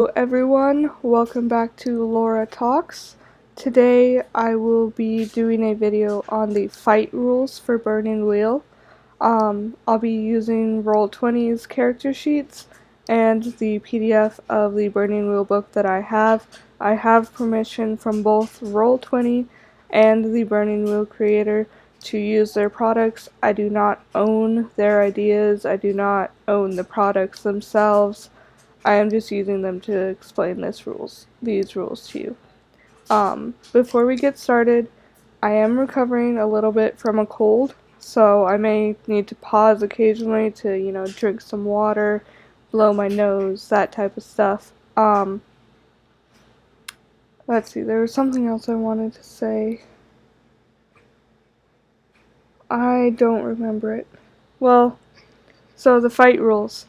Hello everyone, welcome back to Laura Talks. Today I will be doing a video on the fight rules for Burning Wheel. I'll be using Roll20's character sheets and the PDF of the Burning Wheel book that I have. I have permission from both Roll20 and the Burning Wheel creator to use their products. I do not own their ideas, I do not own the products themselves. I am just using them to explain these rules to you. Before we get started, I am recovering a little bit from a cold, so I may need to pause occasionally to, drink some water, blow my nose, that type of stuff. Let's see, there was something else I wanted to say. I don't remember it. Well, so the fight rules.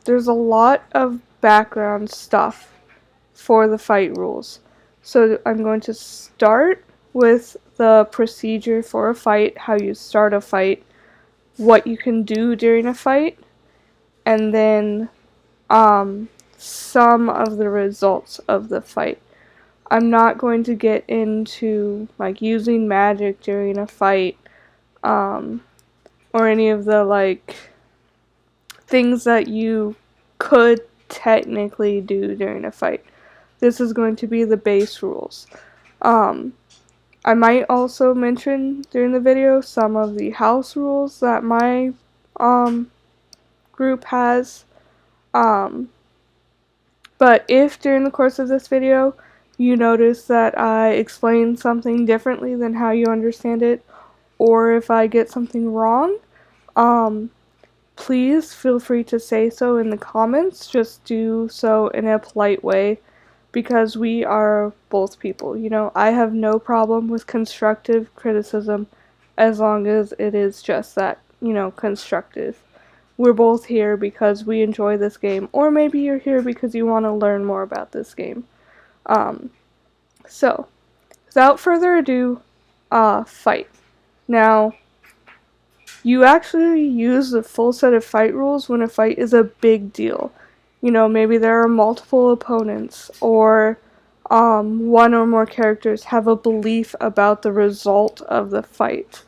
There's a lot of background stuff for the fight rules. So I'm going to start with the procedure for a fight, how you start a fight, what you can do during a fight, and then some of the results of the fight. I'm not going to get into like using magic during a fight, or any of the things that you could technically do during a fight. This is going to be the base rules. I might also mention during the video some of the house rules that my group has. But if during the course of this video you notice that I explain something differently than how you understand it, or if I get something wrong, please feel free to say so in the comments. Just do so in a polite way, because we are both people. I have no problem with constructive criticism as long as it is just that, constructive. We're both here because we enjoy this game, or maybe you're here because you want to learn more about this game. So, without further ado, fight. Now, you actually use the full set of fight rules when a fight is a big deal. Maybe there are multiple opponents, or one or more characters have a belief about the result of the fight.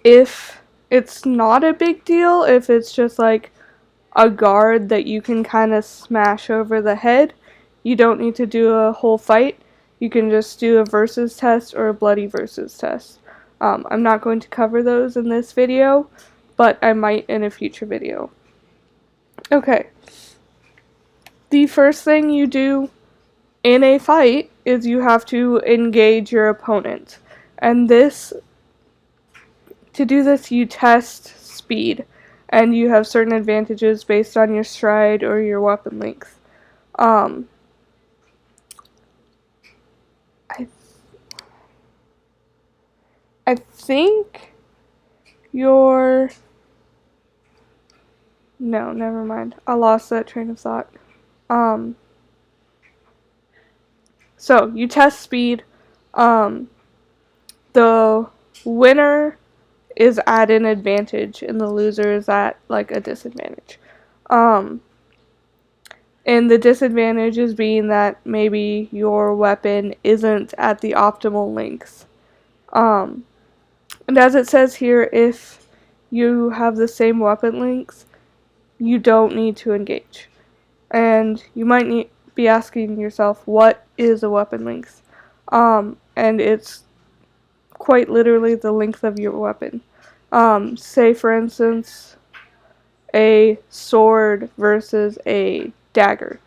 If it's not a big deal, if it's just like a guard that you can kind of smash over the head, you don't need to do a whole fight. You can just do a versus test or a bloody versus test. I'm not going to cover those in this video, but I might in a future video. Okay. The first thing you do in a fight is you have to engage your opponent. And to do this, you test speed. And you have certain advantages based on your stride or your weapon length. I think your... No, never mind. I lost that train of thought. So, you test speed. The winner is at an advantage, and the loser is at, a disadvantage. And the disadvantage is being that maybe your weapon isn't at the optimal length. And as it says here, if you have the same weapon length, you don't need to engage. And you might be asking yourself, what is a weapon length? And it's quite literally the length of your weapon. Say, for instance, a sword versus a dagger.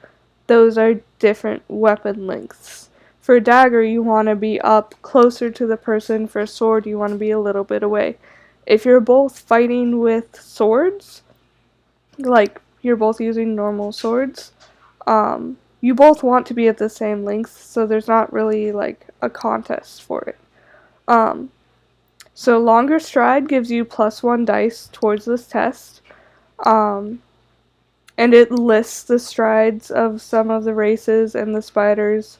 Those are different weapon lengths. For a dagger, you want to be up closer to the person. For a sword, you want to be a little bit away. If you're both fighting with swords, like you're both using normal swords, you both want to be at the same length, so there's not really a contest for it. So longer stride gives you +1 dice towards this test, and it lists the strides of some of the races and the spiders.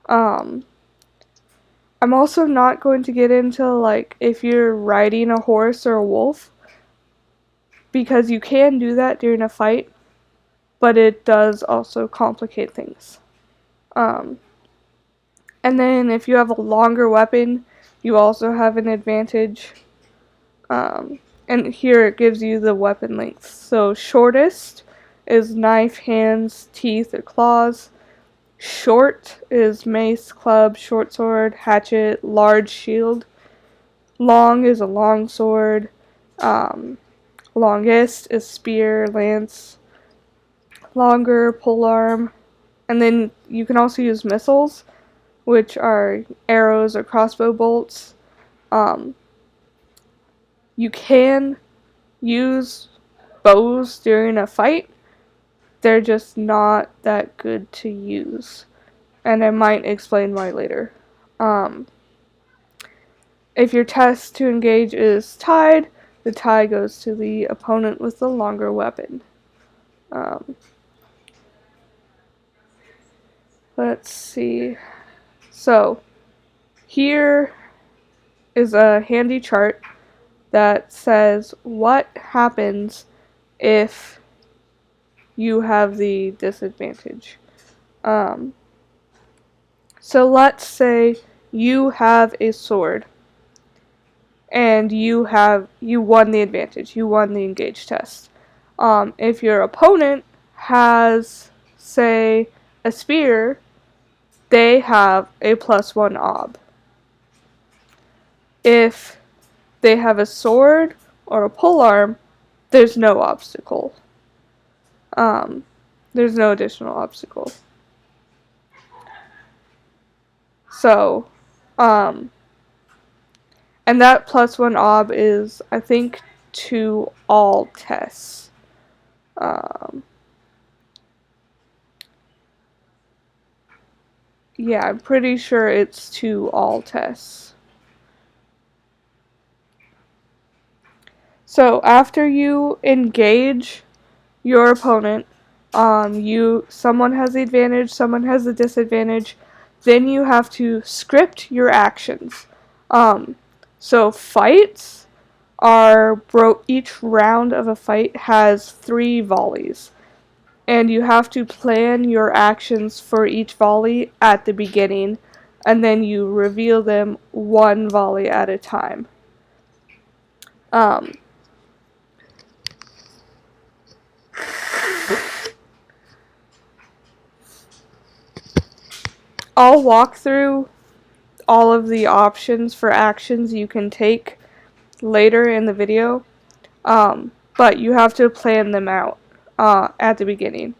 I'm also not going to get into if you're riding a horse or a wolf, because you can do that during a fight. but it does also complicate things. And then if you have a longer weapon, you also have an advantage. And here it gives you the weapon length. So shortest is knife, hands, teeth, or claws. Short is mace, club, short sword, hatchet, large shield. Long is a long sword. Longest is spear, lance. Longer, polearm. And then you can also use missiles, which are arrows or crossbow bolts. You can use bows during a fight. They're just not that good to use. And I might explain why later. If your test to engage is tied, the tie goes to the opponent with the longer weapon. Let's see. So, here is a handy chart that says what happens if you have the disadvantage. So let's say you have a sword and you won the advantage. You won the engage test. If your opponent has, say, a spear, they have a +1 ob. If they have a sword or a polearm, there's no obstacle. There's no additional obstacle. So, and that +1 ob is, I think, to all tests. Yeah, I'm pretty sure it's to all tests. So after you engage your opponent, someone has the advantage, someone has the disadvantage, then you have to script your actions. So fights are each round of a fight has 3 volleys. And you have to plan your actions for each volley at the beginning, and then you reveal them 1 volley at a time. I'll walk through all of the options for actions you can take later in the video, but you have to plan them out at the beginning,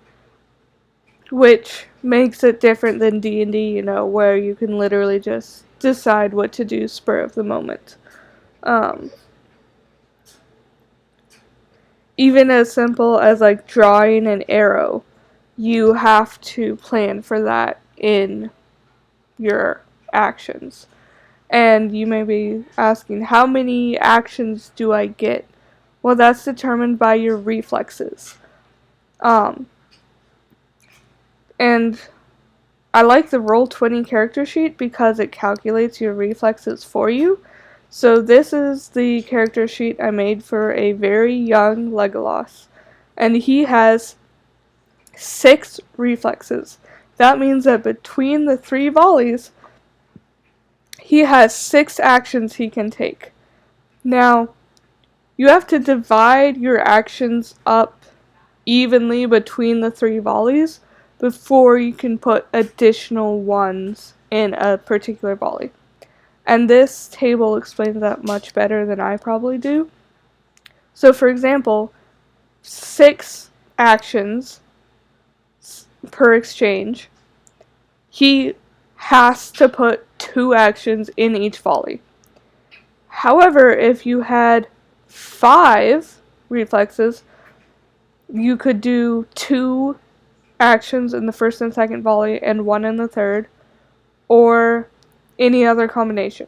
which makes it different than D&D, where you can literally just decide what to do spur of the moment. Even as simple as like drawing an arrow, you have to plan for that in your actions. And you may be asking, how many actions do I get? Well, that's determined by your reflexes. And I like the Roll20 character sheet because it calculates your reflexes for you. So this is the character sheet I made for a very young Legolas. And he has 6 reflexes. That means that between the 3 volleys, he has 6 actions he can take. Now, you have to divide your actions up evenly between the 3 volleys before you can put additional ones in a particular volley. And this table explains that much better than I probably do. So for example, 6 actions per exchange. He has to put 2 actions in each volley. However, if you had 5 reflexes, you could do 2 actions in the first and second volley and 1 in the third, or any other combination.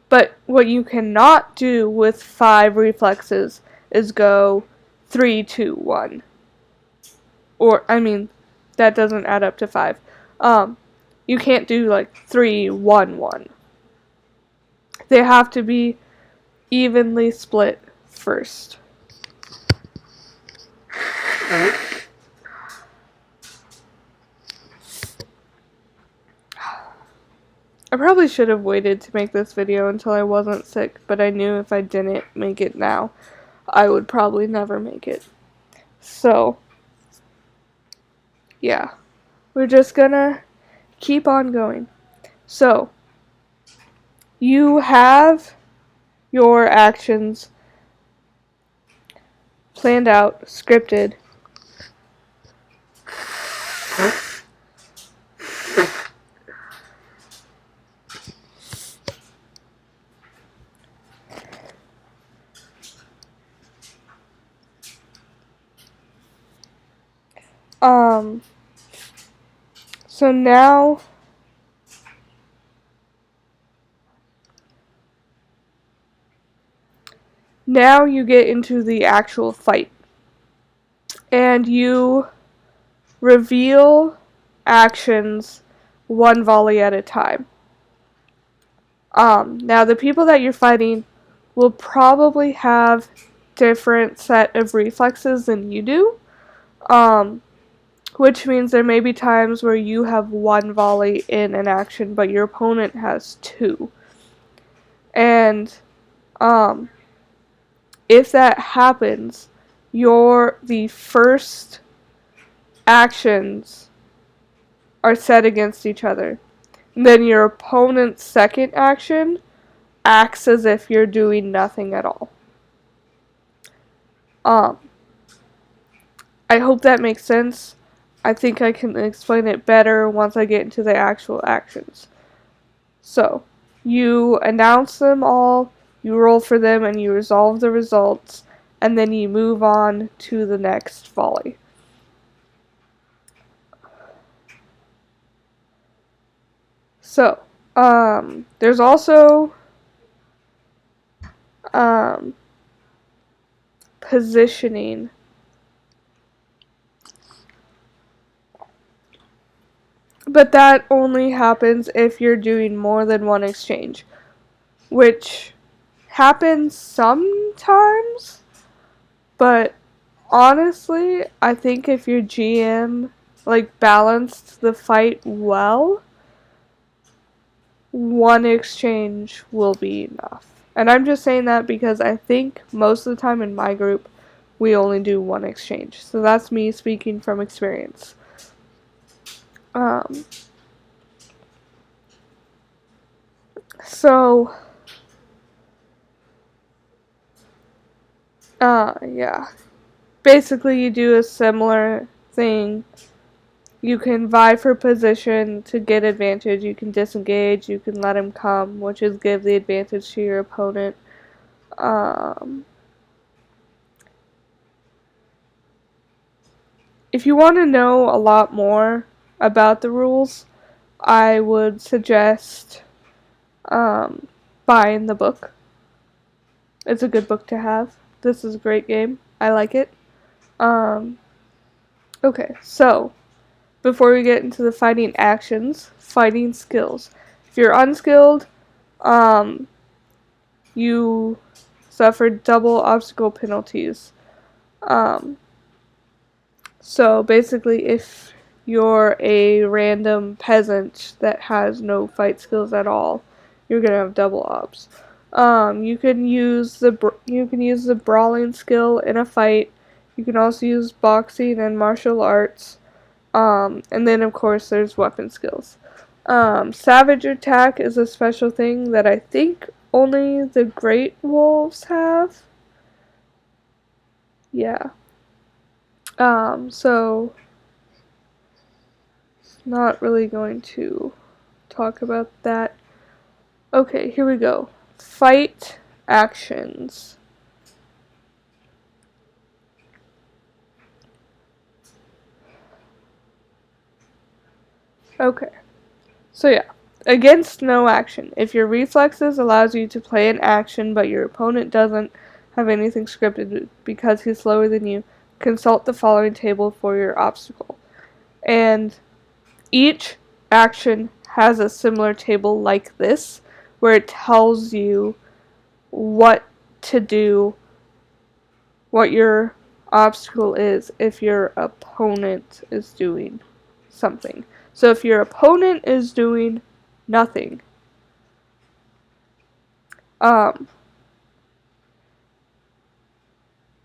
But what you cannot do with 5 reflexes is go 3, 2, 1. Or, that doesn't add up to 5. You can't do like 3, 1, 1. They have to be evenly split first. probably should have waited to make this video until I wasn't sick, but I knew if I didn't make it now, I would probably never make it. So, yeah. We're just gonna keep on going. So, you have your actions planned out, scripted. So now you get into the actual fight. And you reveal actions one volley at a time. Now the people that you're fighting will probably have different set of reflexes than you do. Which means there may be times where you have one volley in an action, but your opponent has two. And if that happens, the first actions are set against each other. And then your opponent's second action acts as if you're doing nothing at all. I hope that makes sense. I think I can explain it better once I get into the actual actions. So, you announce them all, you roll for them, and you resolve the results, and then you move on to the next volley. So, there's also positioning. But that only happens if you're doing more than one exchange, which happens sometimes, but honestly, I think if your GM balanced the fight well, one exchange will be enough. And I'm just saying that because I think most of the time in my group, we only do one exchange. So that's me speaking from experience. Yeah. Basically, you do a similar thing. You can vie for position to get advantage. You can disengage. You can let him come, which is give the advantage to your opponent. If you want to know a lot more about the rules, I would suggest buying the book. It's a good book to have. This is a great game. I like it. Okay, so before we get into the fighting actions, fighting skills. If you're unskilled, you suffer double obstacle penalties. So basically, if you're a random peasant that has no fight skills at all, you're gonna have double obs. You can use the brawling skill in a fight. You can also use boxing and martial arts. And then of course there's weapon skills. Savage attack is a special thing that I think only the Great Wolves have. Yeah. So not really going to talk about that. Okay, here we go. Fight actions. Okay. So yeah. Against no action. If your reflexes allows you to play an action but your opponent doesn't have anything scripted because he's slower than you, consult the following table for your obstacle. And each action has a similar table like this, where it tells you what to do, what your obstacle is if your opponent is doing something. So if your opponent is doing nothing, Um,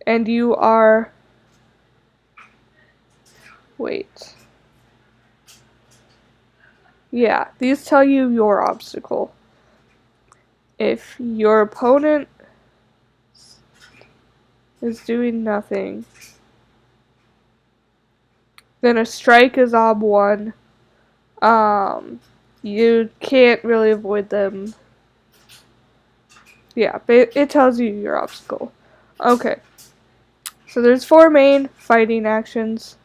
and you are, wait, yeah, these tell you your obstacle. If your opponent is doing nothing, then a strike is ob 1. You can't really avoid them. Yeah, but it tells you your obstacle. Okay, so there's 4 main fighting actions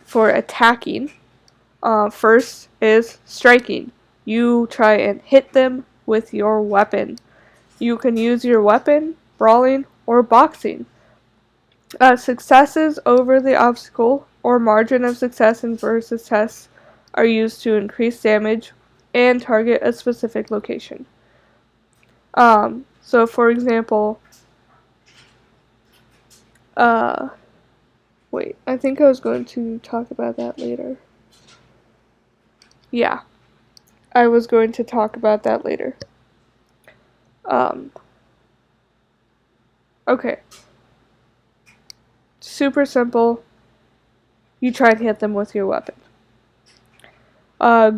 for attacking. First is striking. You try and hit them with your weapon. You can use your weapon, brawling, or boxing. Successes over the obstacle or margin of success in versus tests are used to increase damage and target a specific location. So for example, uh, wait, I think I was going to talk about that later. Yeah, I was going to talk about that later. Um, okay. Super simple. You try and hit them with your weapon.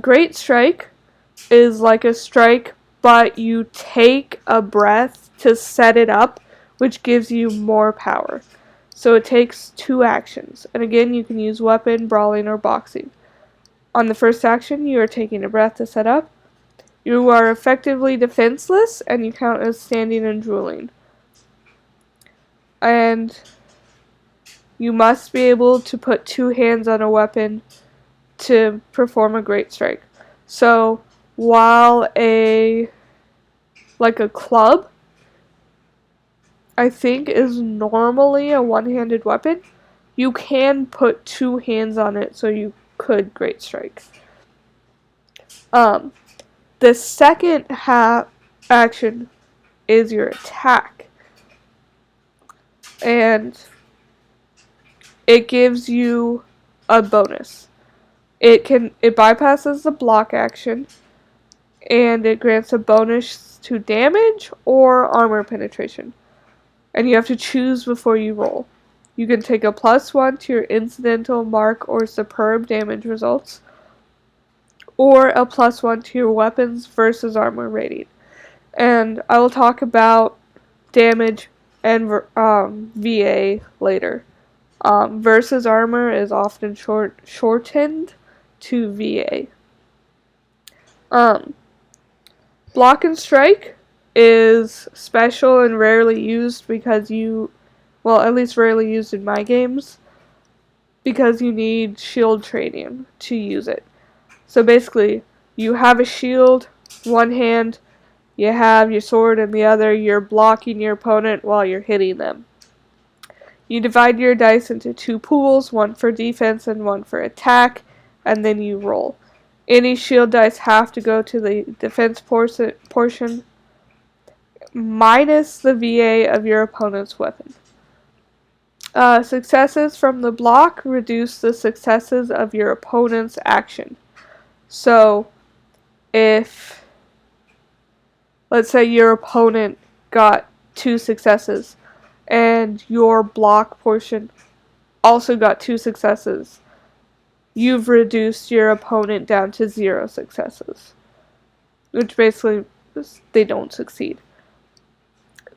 Great Strike is like a strike, but you take a breath to set it up, which gives you more power. So it takes 2 actions. And again, you can use weapon, brawling, or boxing. On the first action, you are taking a breath to set up. You are effectively defenseless, and you count as standing and drooling. And you must be able to put 2 hands on a weapon to perform a Great Strike. So while a club, I think, is normally a one-handed weapon, you can put 2 hands on it, so you could Great Strike. The second action is your attack, and it gives you a bonus. It bypasses the block action, and it grants a bonus to damage or armor penetration. And you have to choose before you roll. You can take a +1 to your incidental, mark, or superb damage results, or a +1 to your weapons versus armor rating. And I will talk about damage and VA later. Versus armor is often shortened to VA. Block and strike is special and rarely used because at least rarely used in my games, because you need shield training to use it. So basically, you have a shield, one hand, you have your sword in the other, you're blocking your opponent while you're hitting them. You divide your dice into 2 pools, one for defense and one for attack, and then you roll. Any shield dice have to go to the defense portion, minus the VA of your opponent's weapon. Successes from the block reduce the successes of your opponent's action. So, if, let's say your opponent got 2 successes, and your block portion also got 2 successes, you've reduced your opponent down to 0 successes, which basically they don't succeed.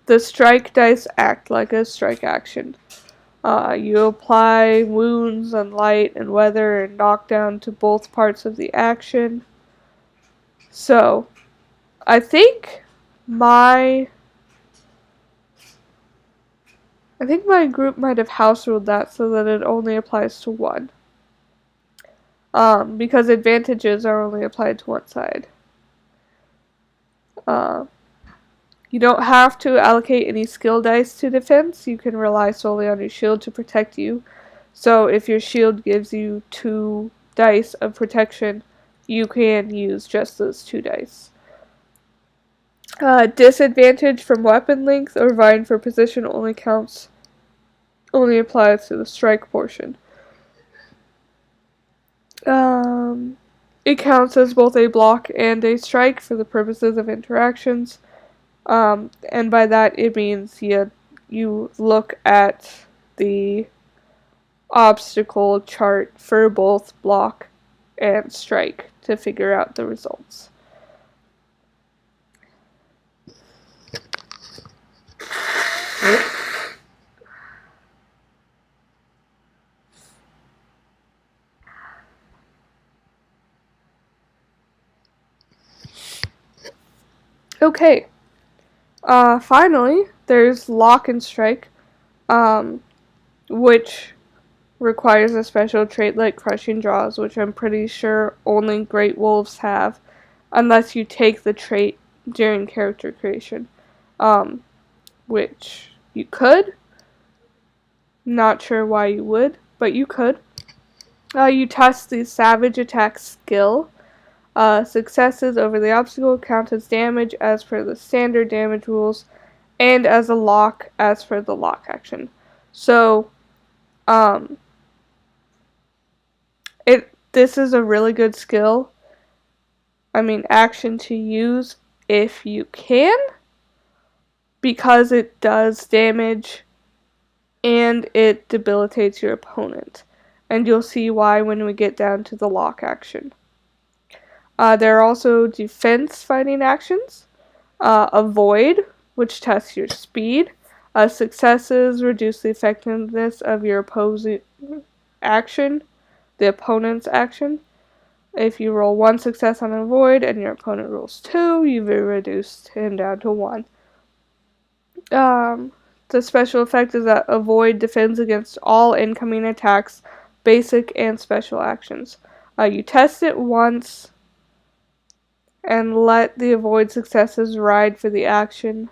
The strike dice act like a strike action. You apply wounds and light and weather and knockdown to both parts of the action. So, I think my group might have house ruled that so that it only applies to one. Because advantages are only applied to one side. You don't have to allocate any skill dice to defense. You can rely solely on your shield to protect you. So if your shield gives you 2 dice of protection, you can use just those 2 dice. Disadvantage from weapon length or vying for position only applies to the strike portion. It counts as both a block and a strike for the purposes of interactions. And by that it means you look at the obstacle chart for both block and strike to figure out the results. Okay. Finally, there's lock and strike, which requires a special trait like crushing jaws, which I'm pretty sure only Great Wolves have, unless you take the trait during character creation, which you could. Not sure why you would, but you could. You test the Savage Attack skill. Successes over the obstacle count as damage as per the standard damage rules, and as a lock as per the lock action. So, this is a really good skill. Action to use if you can, because it does damage and it debilitates your opponent. And you'll see why when we get down to the lock action. There are also defense fighting actions. Avoid, which tests your speed. Successes reduce the effectiveness of your opposing action, the opponent's action. If you roll 1 success on avoid and your opponent rolls 2, you've reduced him down to 1. The special effect is that avoid defends against all incoming attacks, basic and special actions. You test it once and let the avoid successes ride for the action.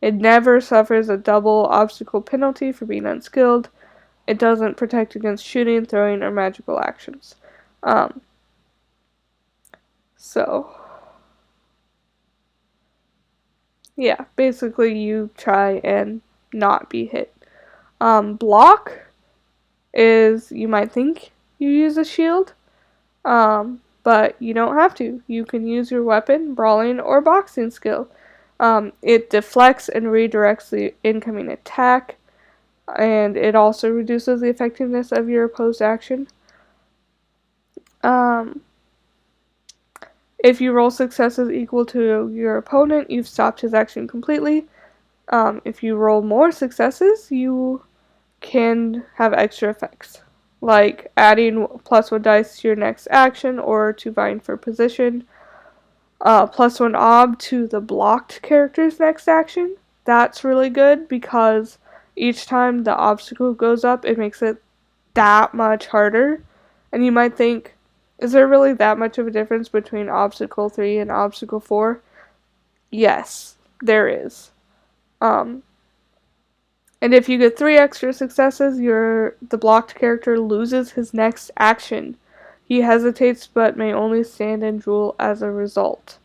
It never suffers a double obstacle penalty for being unskilled. It doesn't protect against shooting, throwing, or magical actions. Yeah, basically you try and not be hit. Block is, you might think you use a shield, but you don't have to. You can use your weapon, brawling, or boxing skill. It deflects and redirects the incoming attack, and it also reduces the effectiveness of your opposed action. If you roll successes equal to your opponent, you've stopped his action completely. If you roll more successes, you can have extra effects, like adding +1 dice to your next action or to vying for position. +1 ob to the blocked character's next action. That's really good because each time the obstacle goes up, it makes it that much harder. And you might think, is there really that much of a difference between obstacle 3 and obstacle 4? Yes, there is. And if you get 3 extra successes, the blocked character loses his next action. He hesitates but may only stand and drool as a result.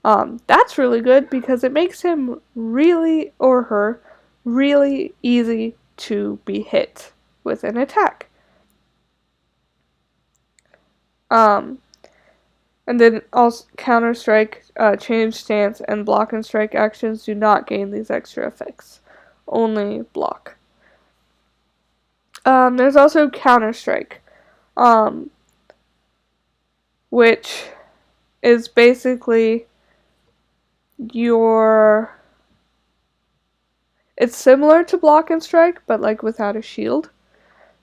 That's really good because it makes him really, or her, really easy to be hit with an attack. And then also counter-strike, change stance, and block and strike actions do not gain these extra effects. Only block. There's also counter-strike, which is basically it's similar to block and strike, but like without a shield.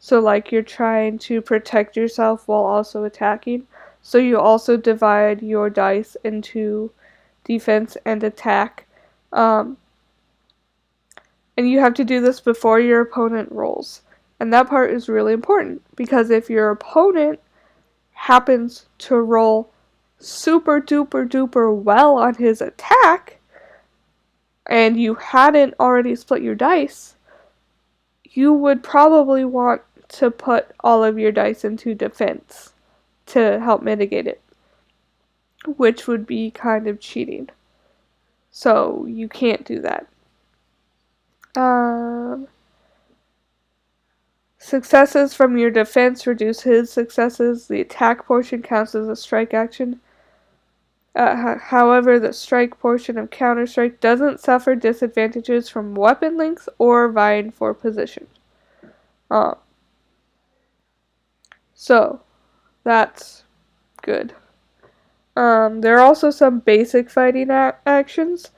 So like you're trying to protect yourself while also attacking. So you also divide your dice into defense and attack. And you have to do this before your opponent rolls. And that part is really important because if your opponent happens to roll super duper duper well on his attack and you hadn't already split your dice, you would probably want to put all of your dice into defense to help mitigate it, which would be kind of cheating. So you can't do that. Successes from your defense reduce his successes. The attack portion counts as a strike action. However, the strike portion of Counter-Strike doesn't suffer disadvantages from weapon length or vying for position. Uh, so, that's good. There are also some basic fighting actions.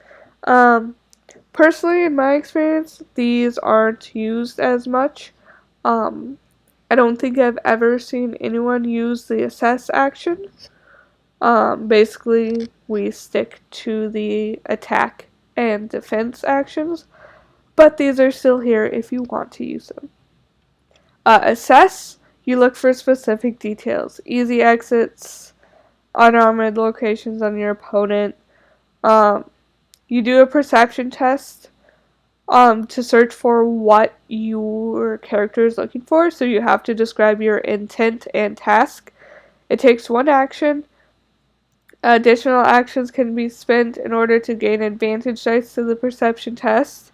Personally, in my experience, these aren't used as much. I don't think I've ever seen anyone use the assess action. Basically, we stick to the attack and defense actions, but these are still here if you want to use them. Assess, you look for specific details, easy exits, unarmored locations on your opponent. You do a perception test to search for what your character is looking for, so you have to describe your intent and task. It takes one action. Additional actions can be spent in order to gain advantage dice to the perception test.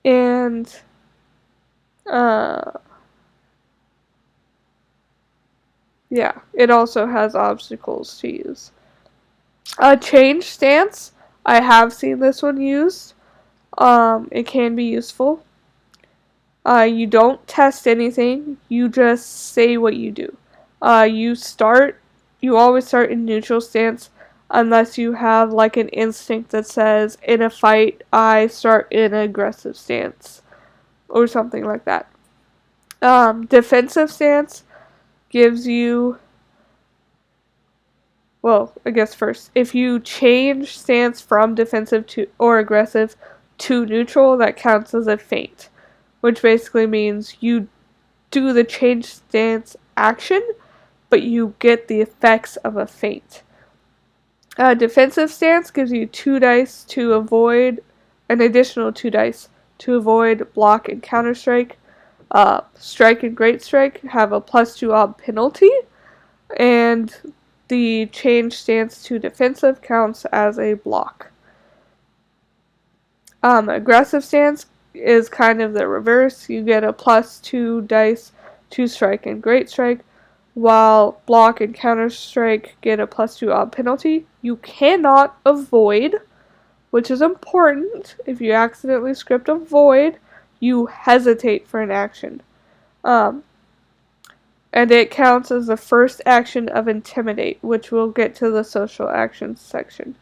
And yeah, it also has obstacles to use. Change stance. I have seen this one used. It can be useful. You don't test anything. You just say what you do. You always start in neutral stance unless you have like an instinct that says, in a fight, I start in an aggressive stance or something like that. Defensive stance gives you, well, I guess first, if you change stance from defensive to or aggressive to neutral, that counts as a feint, which basically means you do the change stance action, but you get the effects of a feint. Defensive stance gives you 2 dice to avoid, an additional 2 dice to avoid block and counter strike. Strike and great strike have a +2 ob penalty, and the change stance to defensive counts as a block. Aggressive stance is kind of the reverse. You get a +2 dice to strike and great strike, while block and counter strike get a +2 ob penalty. You cannot avoid, which is important. If you accidentally script avoid, you hesitate for an action. And it counts as the first action of intimidate, which we'll get to the social actions section.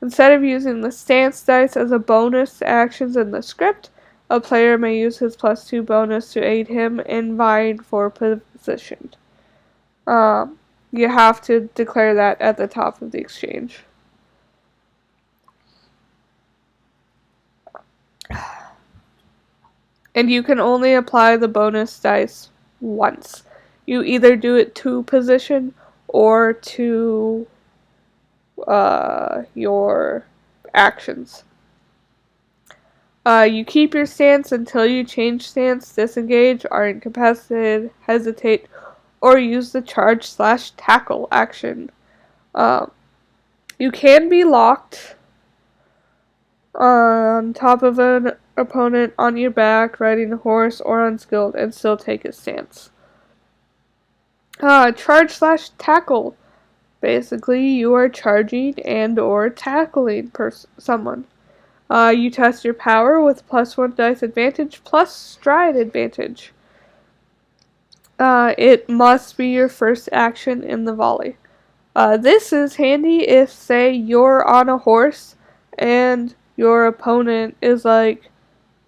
Instead of using the stance dice as a bonus to actions in the script, a player may use his +2 bonus to aid him in vying for position. You have to declare that at the top of the exchange. And you can only apply the bonus dice once. You either do it to position or to your actions. You keep your stance until you change stance, disengage, are incapacitated, hesitate, or use the charge/tackle action. You can be locked on top of an opponent, on your back, riding a horse, or unskilled, and still take a stance. Charge/tackle. Basically, you are charging and or tackling someone. You test your power with +1 dice advantage plus stride advantage. It must be your first action in the volley. This is handy if, say, you're on a horse and your opponent is like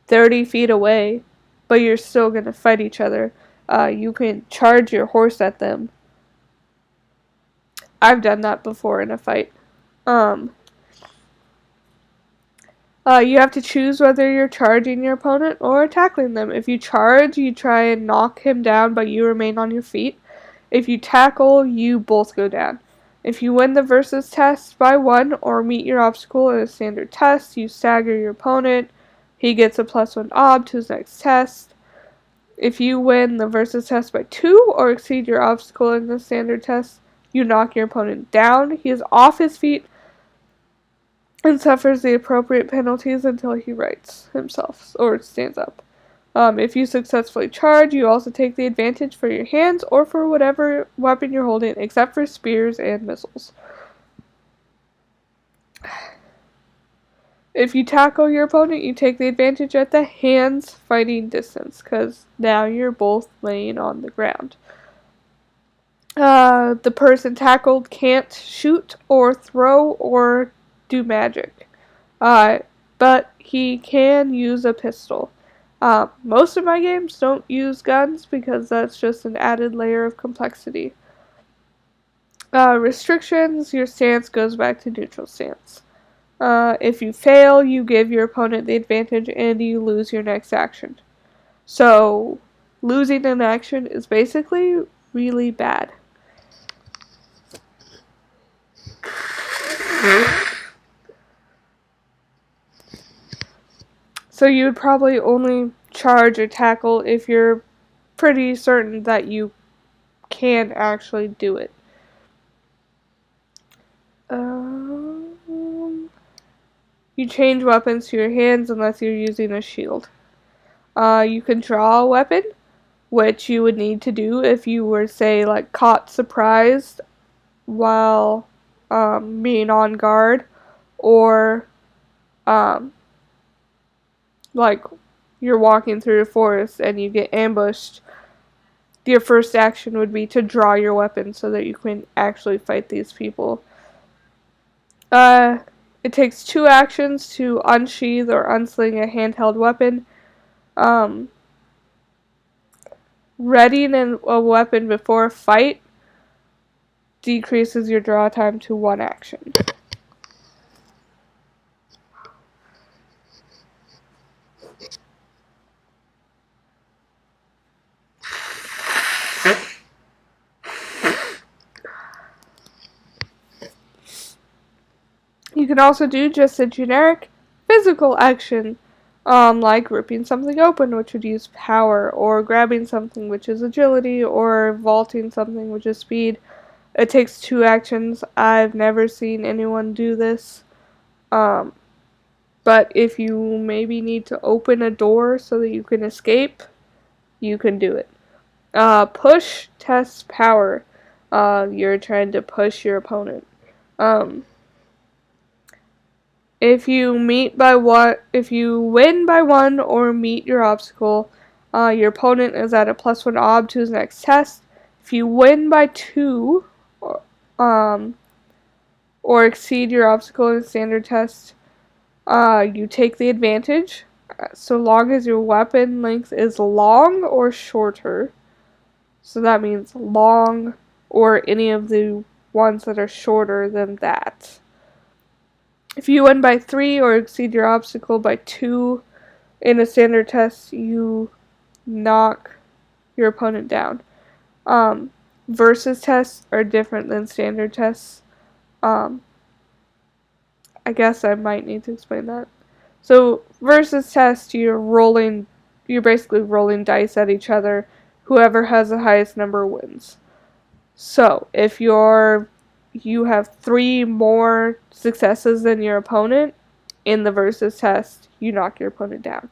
30 feet away, but you're still going to fight each other. You can charge your horse at them. I've done that before in a fight. You have to choose whether you're charging your opponent or tackling them. If you charge, you try and knock him down, but you remain on your feet. If you tackle, you both go down. If you win the versus test by 1 or meet your obstacle in a standard test, you stagger your opponent. He gets a +1 ob to his next test. If you win the versus test by 2 or exceed your obstacle in the standard test, you knock your opponent down. He is off his feet and suffers the appropriate penalties until he rights himself or stands up. If you successfully charge, you also take the advantage for your hands or for whatever weapon you're holding, except for spears and missiles. If you tackle your opponent, you take the advantage at the hands fighting distance, because now you're both laying on the ground. The person tackled can't shoot or throw or do magic, but he can use a pistol. Most of my games don't use guns because that's just an added layer of complexity. Restrictions, your stance goes back to neutral stance. If you fail, you give your opponent the advantage and you lose your next action. So, losing an action is basically really bad. So you would probably only charge or tackle if you're pretty certain that you can actually do it. You change weapons to your hands unless you're using a shield. You can draw a weapon, which you would need to do if you were, say, like caught surprised while being on guard, or like you're walking through the forest and you get ambushed. Your first action would be to draw your weapon so that you can actually fight these people. It takes 2 actions to unsheath or unsling a handheld weapon. Readying a weapon before a fight decreases your draw time to 1 action. You can also do just a generic physical action, like ripping something open, which would use power, or grabbing something, which is agility, or vaulting something, which is speed. It takes 2 actions. I've never seen anyone do this. But if you maybe need to open a door so that you can escape, you can do it. Push tests power. You're trying to push your opponent. If you win by 1 or meet your obstacle, your opponent is at a +1 ob to his next test. If you win by 2, or exceed your obstacle in a standard test, you take the advantage, so long as your weapon length is long or shorter. So that means long or any of the ones that are shorter than that. If you win by 3 or exceed your obstacle by 2 in a standard test, you knock your opponent down. Versus tests are different than standard tests. I guess I might need to explain that. So versus test, you're basically rolling dice at each other. Whoever has the highest number wins. So if you have 3 more successes than your opponent in the versus test, you knock your opponent down.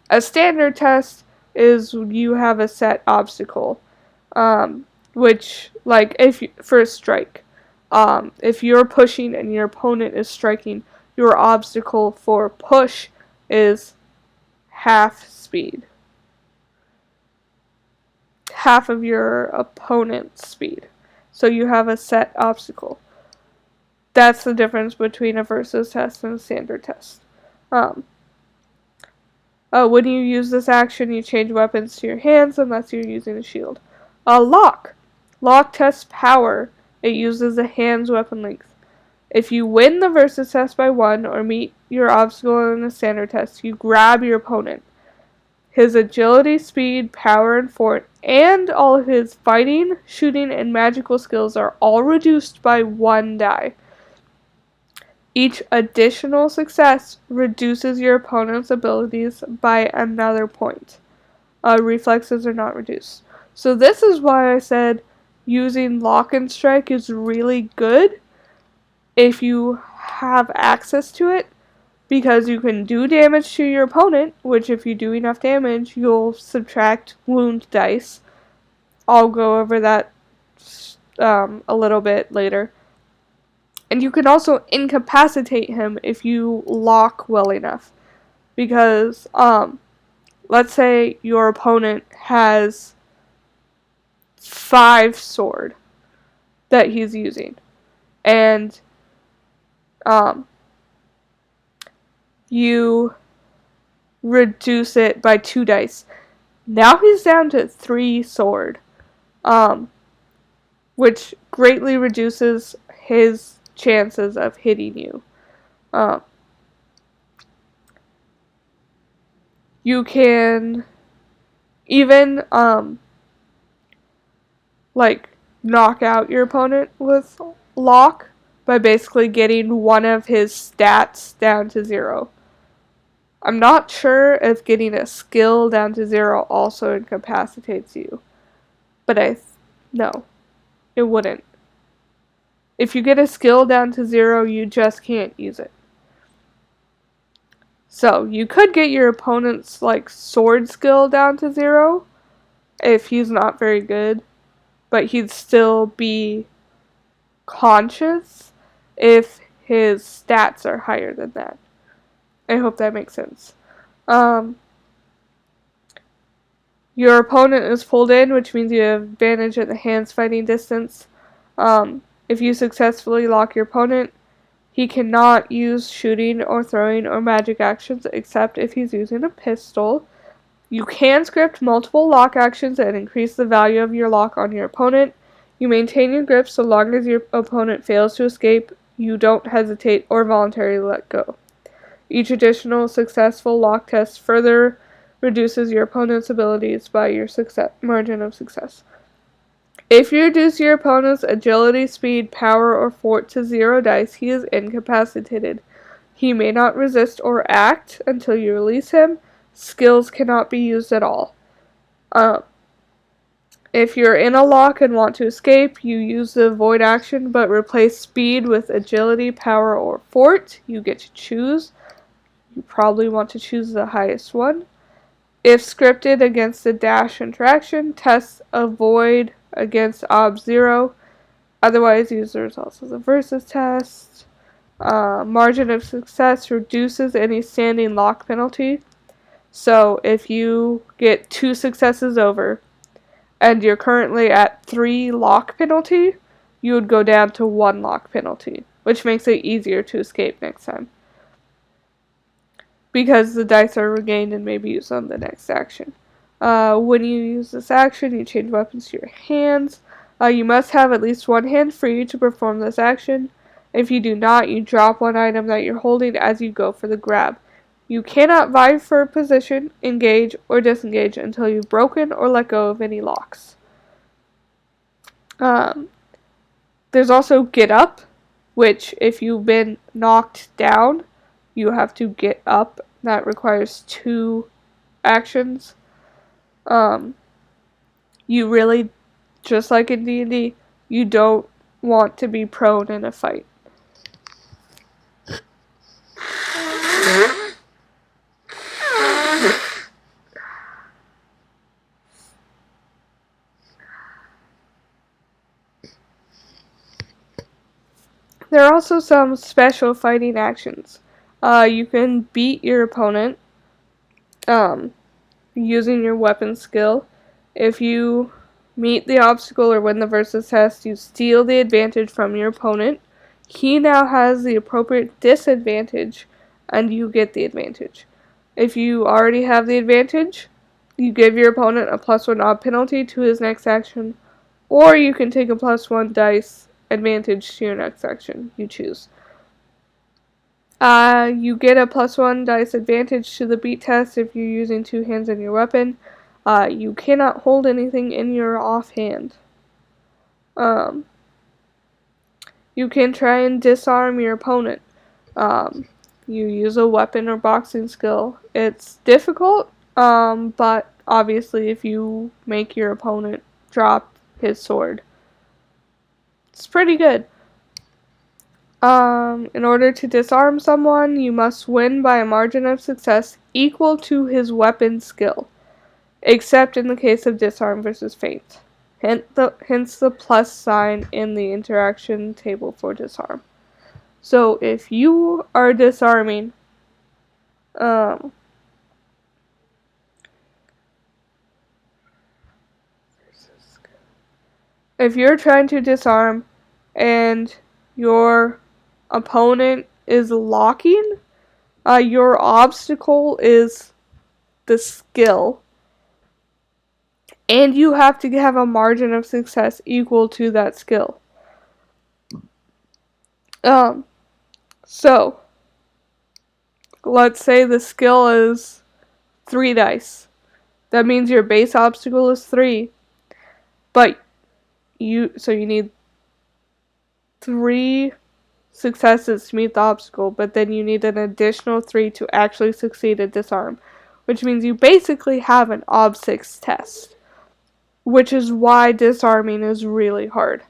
A standard test is you have a set obstacle, which, like, for a strike, if you're pushing and your opponent is striking, your obstacle for push is half speed. Half of your opponent's speed. So you have a set obstacle. That's the difference between a versus test and a standard test. When you use this action, you change weapons to your hands unless you're using a shield. Lock. Lock tests power. It uses a hand's weapon length. If you win the versus test by 1 or meet your obstacle in a standard test, you grab your opponent. His agility, speed, power, and fort, and all of his fighting, shooting, and magical skills are all reduced by 1 die. Each additional success reduces your opponent's abilities by another point. Reflexes are not reduced. So this is why I said using lock and strike is really good if you have access to it because you can do damage to your opponent, which if you do enough damage, you'll subtract wound dice. I'll go over that a little bit later. And you can also incapacitate him if you lock well enough. Because, let's say your opponent has 5 sword that he's using. And, you reduce it by 2 dice. Now he's down to 3 sword. Which greatly reduces his chances of hitting you. You can even like knock out your opponent with lock by basically getting one of his stats down to 0. I'm not sure if getting a skill down to 0 also incapacitates you, but no, it wouldn't. If you get a skill down to 0, you just can't use it. So, you could get your opponent's sword skill down to 0 if he's not very good, but he'd still be conscious if his stats are higher than that. I hope that makes sense. Your opponent is pulled in, which means you have advantage at the hands fighting distance. If you successfully lock your opponent, he cannot use shooting or throwing or magic actions except if he's using a pistol. You can script multiple lock actions and increase the value of your lock on your opponent. You maintain your grip so long as your opponent fails to escape. You don't hesitate or voluntarily let go. Each additional successful lock test further reduces your opponent's abilities by your margin of success. If you reduce your opponent's agility, speed, power, or fort to 0 dice, he is incapacitated. He may not resist or act until you release him. Skills cannot be used at all. If you're in a lock and want to escape, you use the avoid action, but replace speed with agility, power, or fort. You get to choose. You probably want to choose the highest one. If scripted against the dash interaction, test avoid against ob 0. Otherwise, use the results of the versus test. Margin of success reduces any standing lock penalty. So if you get 2 successes over and you're currently at 3 lock penalty, you would go down to 1 lock penalty, which makes it easier to escape next time. Because the dice are regained and may be used on the next action. When you use this action, you change weapons to your hands. You must have at least one hand free to perform this action. If you do not, you drop one item that you're holding as you go for the grab. You cannot vie for a position, engage, or disengage until you've broken or let go of any locks. There's also get up, which if you've been knocked down, you have to get up. That requires 2 actions. You really, just like in D&D, you don't want to be prone in a fight. There are also some special fighting actions. You can beat your opponent using your weapon skill. If you meet the obstacle or win the versus test, you steal the advantage from your opponent. He now has the appropriate disadvantage, and you get the advantage. If you already have the advantage, you give your opponent a +1 odd penalty to his next action, or you can take a +1 dice advantage to your next action. You choose. You get a +1 dice advantage to the beat test if you're using 2 hands in your weapon. You cannot hold anything in your offhand. You can try and disarm your opponent. You use a weapon or boxing skill. It's difficult, but obviously if you make your opponent drop his sword, it's pretty good. In order to disarm someone, you must win by a margin of success equal to his weapon skill, except in the case of disarm versus feint. Hence the plus sign in the interaction table for disarm. So if you are disarming, if you're trying to disarm and your opponent is locking, your obstacle is the skill, and you have to have a margin of success equal to that skill. So let's say the skill is 3 dice. That means your base obstacle is 3, but you need 3 successes to meet the obstacle, but then you need an additional 3 to actually succeed at disarm, which means you basically have an ob6 test, which is why disarming is really hard.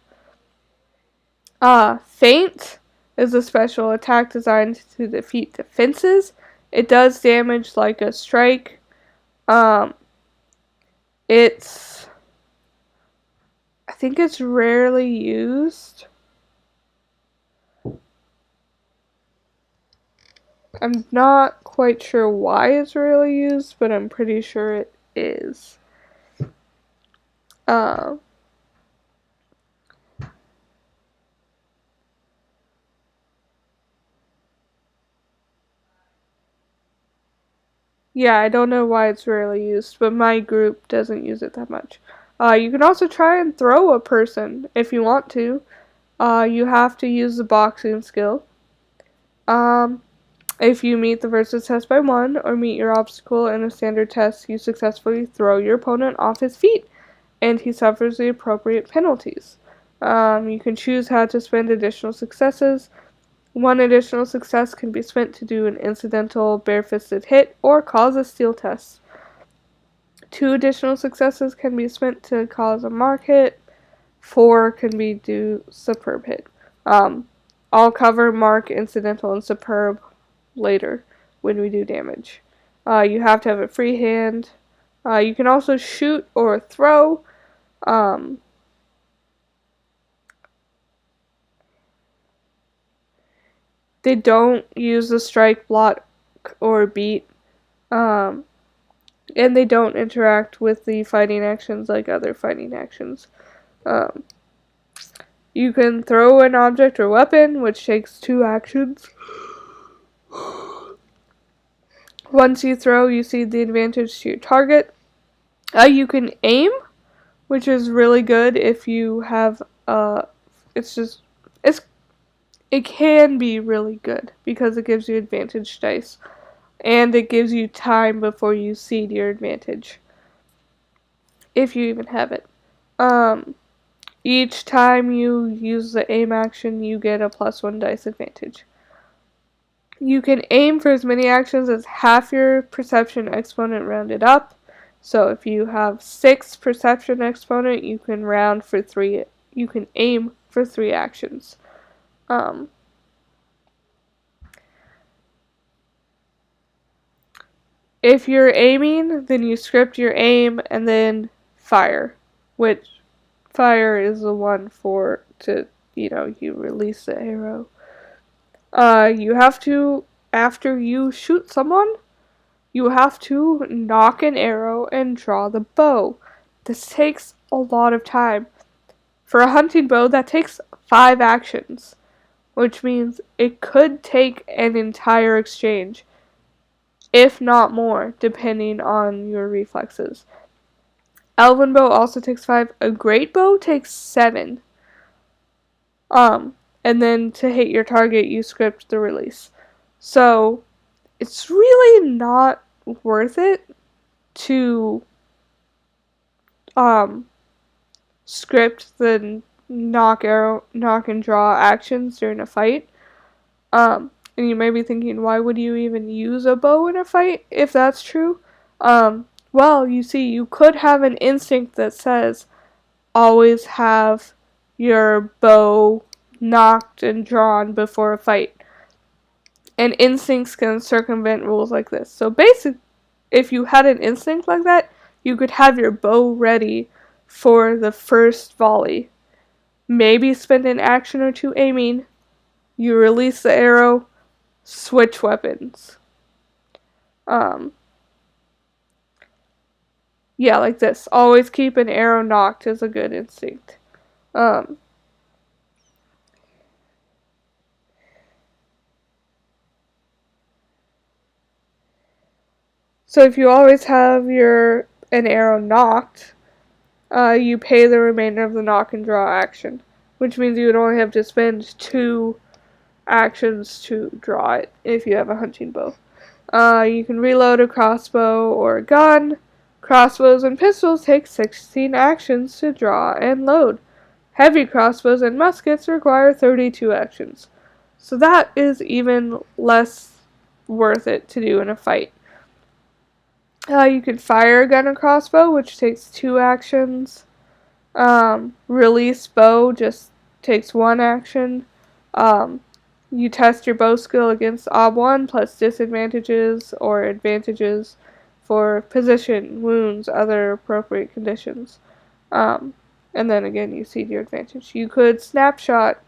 Feint is a special attack designed to defeat defenses. It does damage like a strike. I think it's rarely used. I'm not quite sure why it's rarely used, but I'm pretty sure it is. Yeah, I don't know why it's rarely used, but my group doesn't use it that much. You can also try and throw a person if you want to. You have to use the boxing skill. If you meet the versus test by 1 or meet your obstacle in a standard test, you successfully throw your opponent off his feet, and he suffers the appropriate penalties. You can choose how to spend additional successes. 1 additional success can be spent to do an incidental barefisted hit or cause a steel test. 2 additional successes can be spent to cause a mark hit. 4 can be do superb hit. I'll cover mark, incidental, and superb later when we do damage. You have to have a free hand. You can also shoot or throw. They don't use the strike, block, or beat. And they don't interact with the fighting actions like other fighting actions. You can throw an object or weapon, which takes 2 actions. Once you throw, you cede the advantage to your target. You can aim, which is really good if you have, it can be really good because it gives you advantage dice. And it gives you time before you cede your advantage. If you even have it. Each time you use the aim action, you get a +1 dice advantage. You can aim for as many actions as half your perception exponent rounded up. So if you have 6 perception exponent, you can round for 3. You can aim for 3 actions. If you're aiming, then you script your aim and then fire, which fire is the one you release the arrow. You have to, after you shoot someone, you have to knock an arrow and draw the bow. This takes a lot of time. For a hunting bow, that takes 5 actions, which means it could take an entire exchange, if not more, depending on your reflexes. Elven bow also takes 5. A great bow takes 7. And then to hit your target, you script the release. So, it's really not worth it to script the knock and draw actions during a fight. And you may be thinking, why would you even use a bow in a fight if that's true? Well, you see, you could have an instinct that says, always have your bow knocked and drawn before a fight. And instincts can circumvent rules like this. So basically, if you had an instinct like that, you could have your bow ready for the first volley. Maybe spend an action or two aiming. You release the arrow, switch weapons. Yeah, like this. Always keep an arrow knocked is a good instinct. So if you always have an arrow knocked, you pay the remainder of the knock and draw action, which means you would only have to spend 2 actions to draw it if you have a hunting bow. You can reload a crossbow or a gun. Crossbows and pistols take 16 actions to draw and load. Heavy crossbows and muskets require 32 actions. So that is even less worth it to do in a fight. You can fire a gun or crossbow, which takes 2 actions. Release bow just takes 1 action. You test your bow skill against OB1 plus disadvantages or advantages for position, wounds, other appropriate conditions. And then again, you see your advantage. You could snapshot,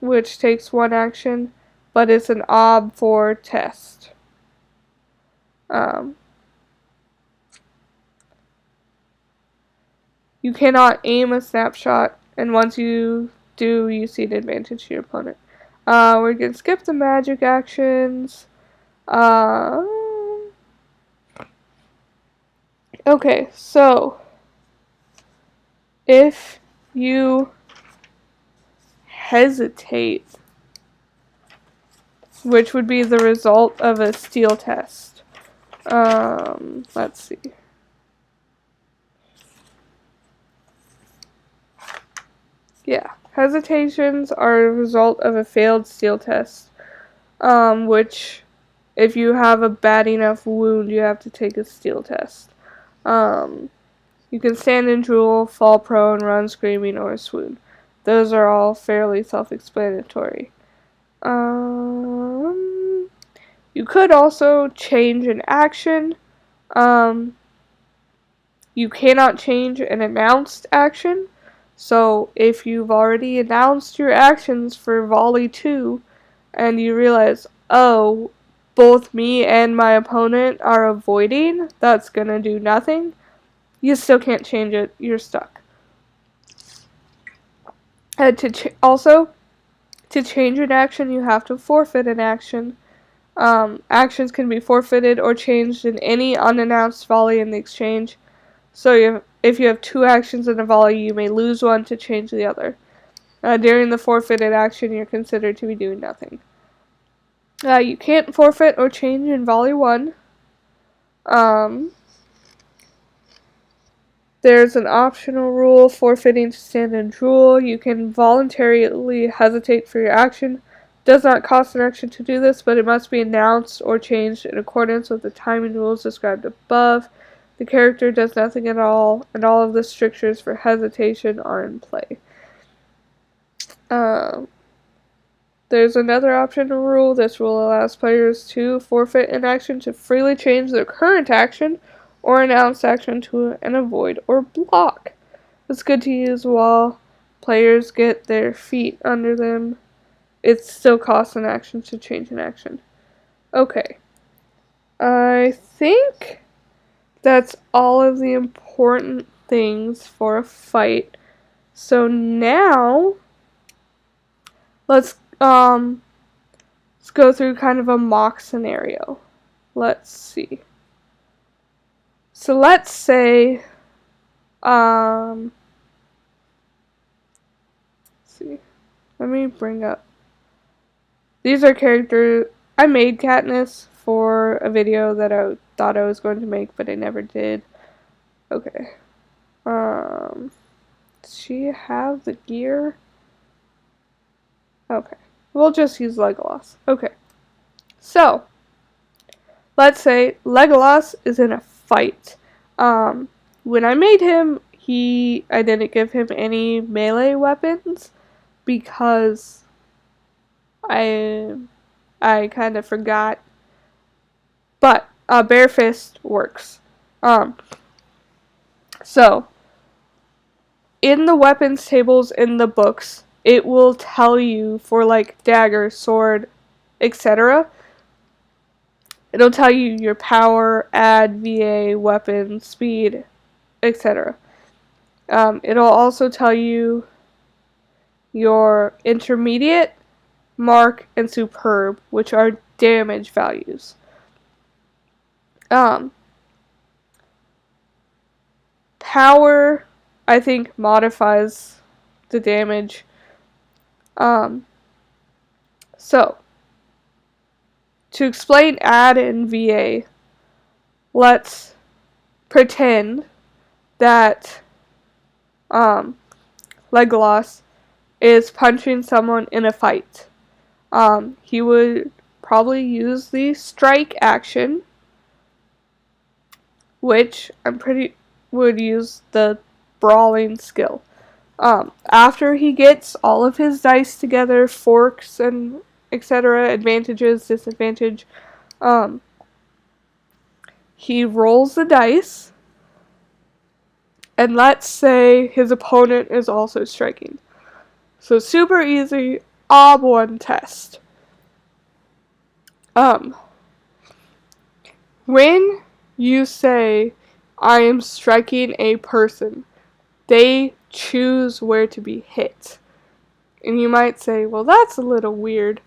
which takes 1 action, but it's an OB4 test. You cannot aim a snapshot, and once you do, you cede advantage to your opponent. We're going to skip the magic actions. Okay, so if you hesitate, which would be the result of a steel test. Let's see. Yeah, hesitations are a result of a failed steel test, which, if you have a bad enough wound, you have to take a steel test. You can stand and drool, fall prone, run screaming, or swoon. Those are all fairly self-explanatory. You could also change an action. You cannot change an announced action. So if you've already announced your actions for volley 2 and you realize, oh, both me and my opponent are avoiding, that's gonna do nothing, you still can't change it. You're stuck. Also, to change an action, you have to forfeit an action. Actions can be forfeited or changed in any unannounced volley in the exchange. So if you have 2 actions in a volley, you may lose one to change the other. During the forfeited action, you're considered to be doing nothing. You can't forfeit or change in volley 1. There's an optional rule, forfeiting to stand and drool. You can voluntarily hesitate for your action. Does not cost an action to do this, but it must be announced or changed in accordance with the timing rules described above. The character does nothing at all, and all of the strictures for hesitation are in play. There's another optional rule. This rule allows players to forfeit an action to freely change their current action or announced action to an avoid or block. It's good to use while players get their feet under them. It still costs an action to change an action. Okay. I think that's all of the important things for a fight. So now, let's go through kind of a mock scenario. Let's see. So let's say, let's see. Let me bring up. These are characters. I made Katniss for a video that I thought I was going to make, but I never did. Okay. Does she have the gear? Okay. We'll just use Legolas. Okay. So, let's say Legolas is in a fight. When I made him, I didn't give him any melee weapons because I kind of forgot. But bare fist works. Um, so in the weapons tables in the books, it will tell you for like dagger, sword, etc. It'll tell you your power, add, VA, weapon, speed, etc. It'll also tell you your intermediate, mark, and superb, which are damage values. Power, I think, modifies the damage. So, to explain add and VA, let's pretend that Legolas is punching someone in a fight. He would probably use the strike action, which would use the brawling skill. After he gets all of his dice together, forks and etc., advantages, disadvantage, he rolls the dice, and let's say his opponent is also striking. So super easy, OB1 test. When you say, I am striking a person, they choose where to be hit. And you might say, well, that's a little weird.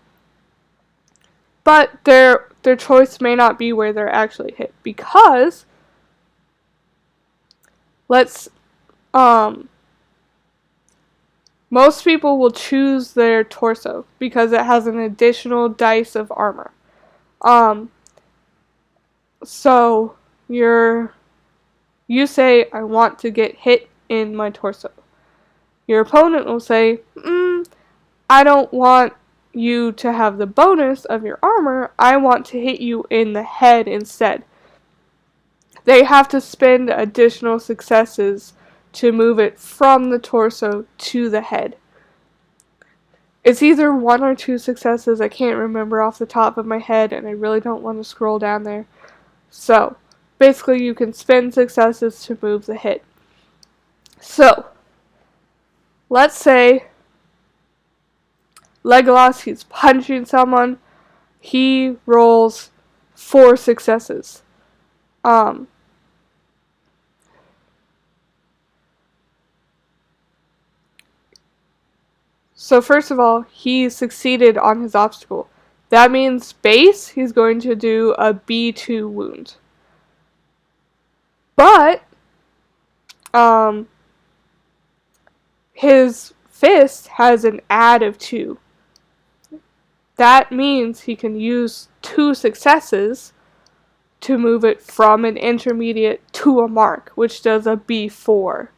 But their choice may not be where they're actually hit, because most people will choose their torso because it has an additional dice of armor. So you say, I want to get hit in my torso. Your opponent will say, I don't want you to have the bonus of your armor. I want to hit you in the head instead. They have to spend additional successes to move it from the torso to the head. It's either 1 or 2 successes. I can't remember off the top of my head, and I really don't want to scroll down there. So, basically you can spend successes to move the hit. So, let's say Legolas, he's punching someone. He rolls 4 successes. So first of all, he succeeded on his obstacle. That means base, he's going to do a B2 wound. But, his fist has an add of 2. That means he can use 2 successes to move it from an intermediate to a mark, which does a B4.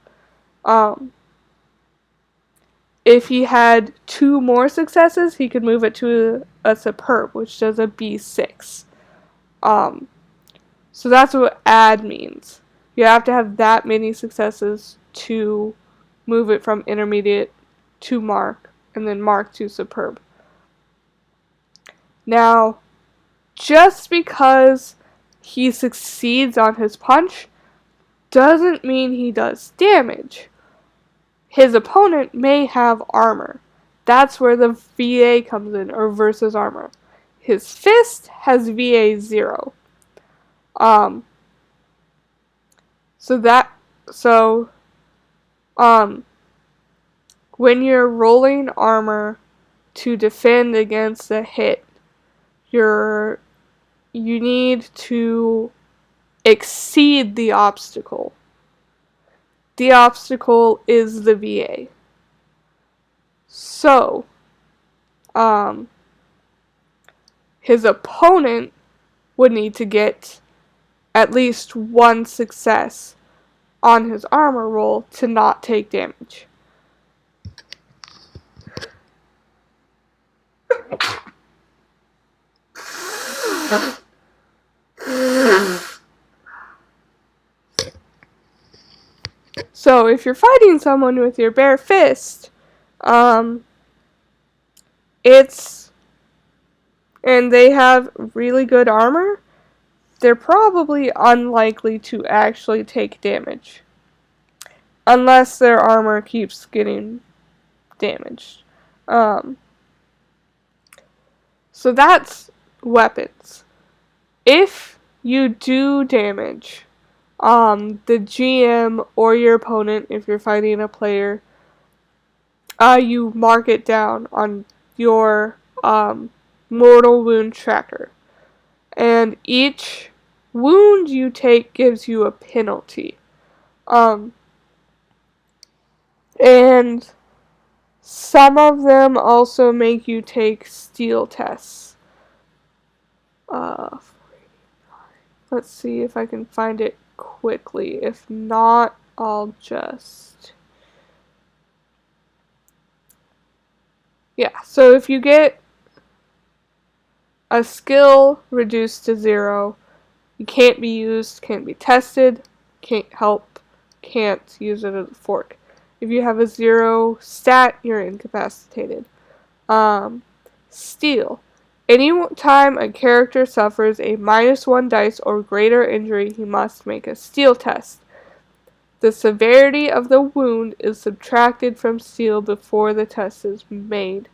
If he had 2 more successes, he could move it to a superb, which does a B6. So that's what add means. You have to have that many successes to move it from intermediate to mark, and then mark to superb. Now, just because he succeeds on his punch doesn't mean he does damage. His opponent may have armor. That's where the VA comes in, or versus armor. His fist has VA 0. When you're rolling armor to defend against a hit, you need to exceed the obstacle. The obstacle is the VA. So, his opponent would need to get at least 1 success on his armor roll to not take damage. So if you're fighting someone with your bare fist, and they have really good armor, they're probably unlikely to actually take damage. Unless their armor keeps getting damaged. So that's weapons. If you do damage, the GM or your opponent, if you're fighting a player, you mark it down on your mortal wound tracker. And each wound you take gives you a penalty. And some of them also make you take steel tests. Let's see if I can find it quickly. If not, I'll just... Yeah, so if you get a skill reduced to 0, you can't be used, can't be tested, can't help, can't use it as a fork. If you have a 0 stat, you're incapacitated. Steel. Anytime a character suffers a -1 dice or greater injury, he must make a steel test. The severity of the wound is subtracted from steel before the test is made.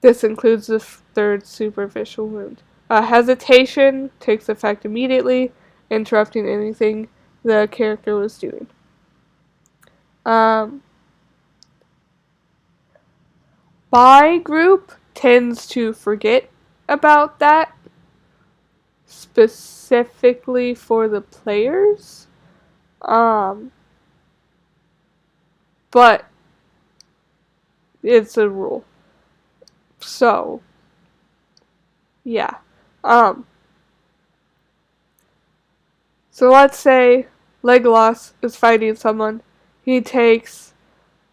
This includes the third superficial wound. Hesitation takes effect immediately, interrupting anything the character was doing. My group tends to forget about that, specifically for the players. But it's a rule. So, yeah. So let's say Legolas is fighting someone. He takes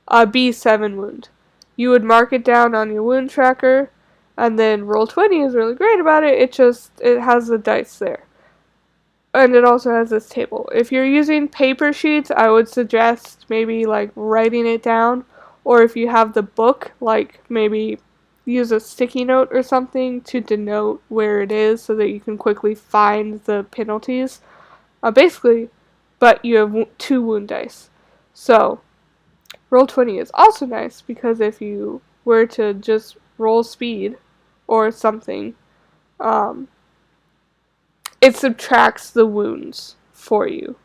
a B7 wound. You would mark it down on your wound tracker, and then Roll20 is really great about it. It has the dice there. And it also has this table. If you're using paper sheets, I would suggest maybe like writing it down, or if you have the book, like maybe use a sticky note or something to denote where it is so that you can quickly find the penalties. Basically, but you have 2 wound dice. So, Roll20 is also nice because if you were to just roll speed or something, it subtracts the wounds for you.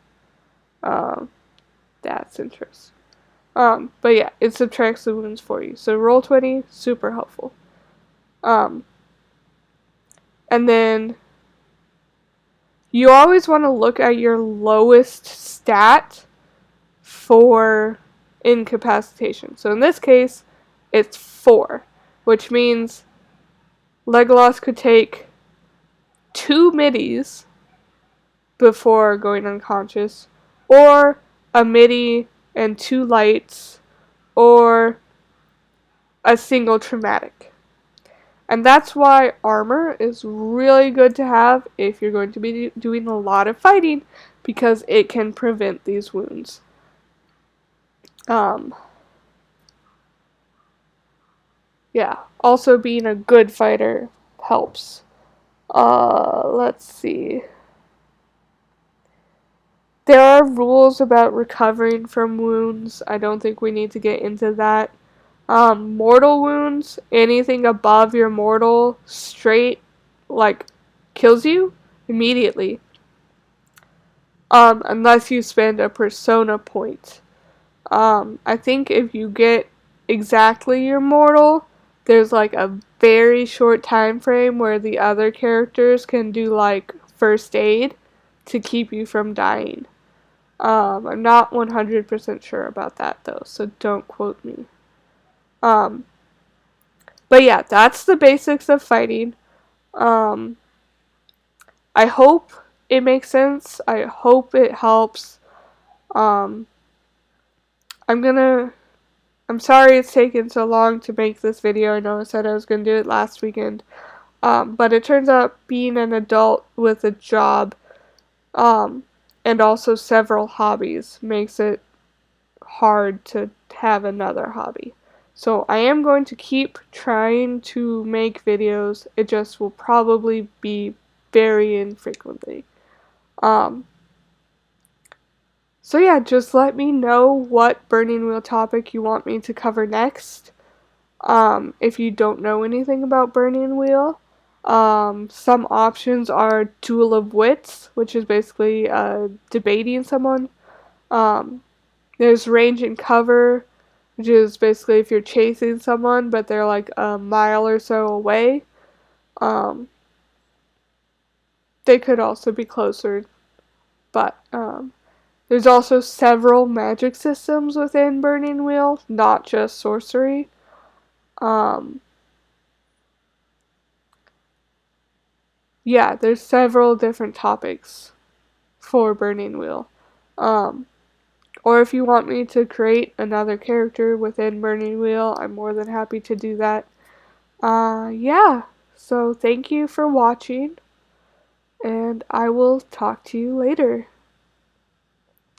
That's interesting. But yeah, it subtracts the wounds for you. So Roll20, super helpful. And then you always want to look at your lowest stat for incapacitation. So in this case, it's 4, which means Legolas could take 2 middies before going unconscious, or a midi and 2 lights, or a single traumatic. And that's why armor is really good to have if you're going to be doing a lot of fighting, because it can prevent these wounds. Yeah, also being a good fighter helps. Let's see. There are rules about recovering from wounds. I don't think we need to get into that. Mortal wounds, anything above your mortal straight, kills you immediately. Unless you spend a persona point. I think if you get exactly your mortal, there's a very short time frame where the other characters can do first aid to keep you from dying. I'm not 100% sure about that though, so don't quote me. But yeah, that's the basics of fighting. I hope it makes sense. I hope it helps. I'm sorry it's taken so long to make this video. I know I said I was going to do it last weekend. But it turns out being an adult with a job and also several hobbies makes it hard to have another hobby. So I am going to keep trying to make videos. It just will probably be very infrequently. Um, so yeah, just let me know what Burning Wheel topic you want me to cover next. If you don't know anything about Burning Wheel, some options are Duel of Wits, which is basically debating someone. Um, there's Range and Cover, which is basically if you're chasing someone but they're like a mile or so away. Um, they could also be closer, but there's also several magic systems within Burning Wheel, not just sorcery. Um, yeah, there's several different topics for Burning Wheel. Um, or if you want me to create another character within Burning Wheel, I'm more than happy to do that. Yeah. So thank you for watching, and I will talk to you later.